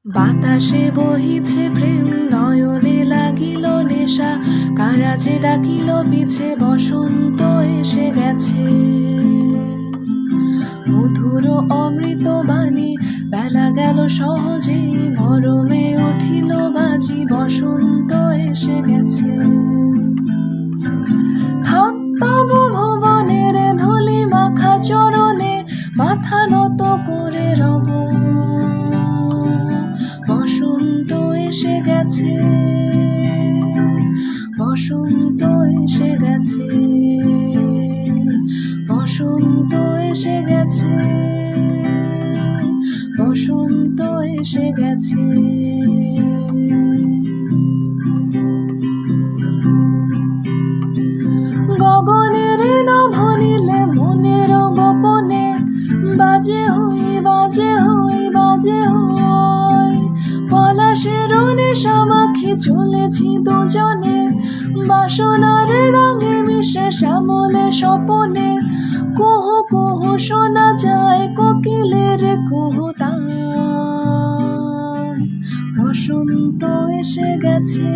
বাতাসে বহিছে প্রেম, নয়নে লাগিল নেশা, কারাজে ডাকিল পিছে, বসন্ত এসে গেছে। মধুর অমৃত বাণী, বেলা গেল সহজেই, মরমে উঠিল বাজি, বসন্ত এসে গেছে। থাক তবু ভুবনের ধূলি মাখা চরণে, মাথা নত করে রব। বসন্ত এসে গেছে, বসন্ত এসে গেছে, বসন্ত এসে গেছে, বসন্ত এসে গেছে। গগনের নভনীলে মনের গোপনে, বাজে হই বাজে হই বাজে হই, পলাশের নেশা মাখি চলেছি দুজনে, বাসনার রঙে মিশে শ্যামলে স্বপনে, কুহু কুহু শোনা যায় কোকিলের কুহুতান। বসন্ত এসে গেছে,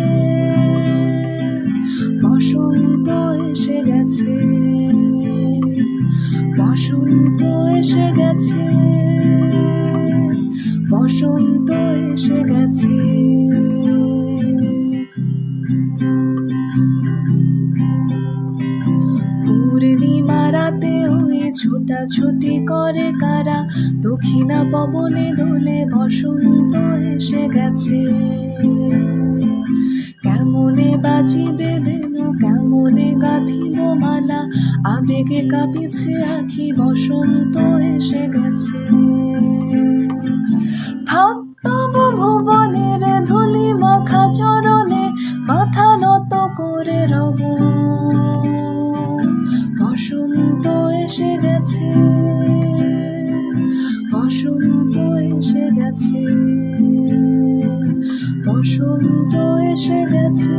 বসন্ত এসে গেছে, বসন্ত এসে গেছে, বসন্ত এসে গেছে। পূর্ণিমা রাতে ওই ছোটাছুটি করে কারা, দক্ষিণা পবনে দোলে, বসন্ত এসে গেছে। কেমনে বাজিবে বেনু, কেমনে গাঁথিব মালা, আবেগে কাঁপিছে আখি, বসন্ত এসে গেছে। থাক তবু ভুবনের ধূলি মাখা চরণে, মাথা নত করে রব। বসন্ত এসে গেছে, বসন্ত এসে গেছে, বসন্ত এসে গেছে।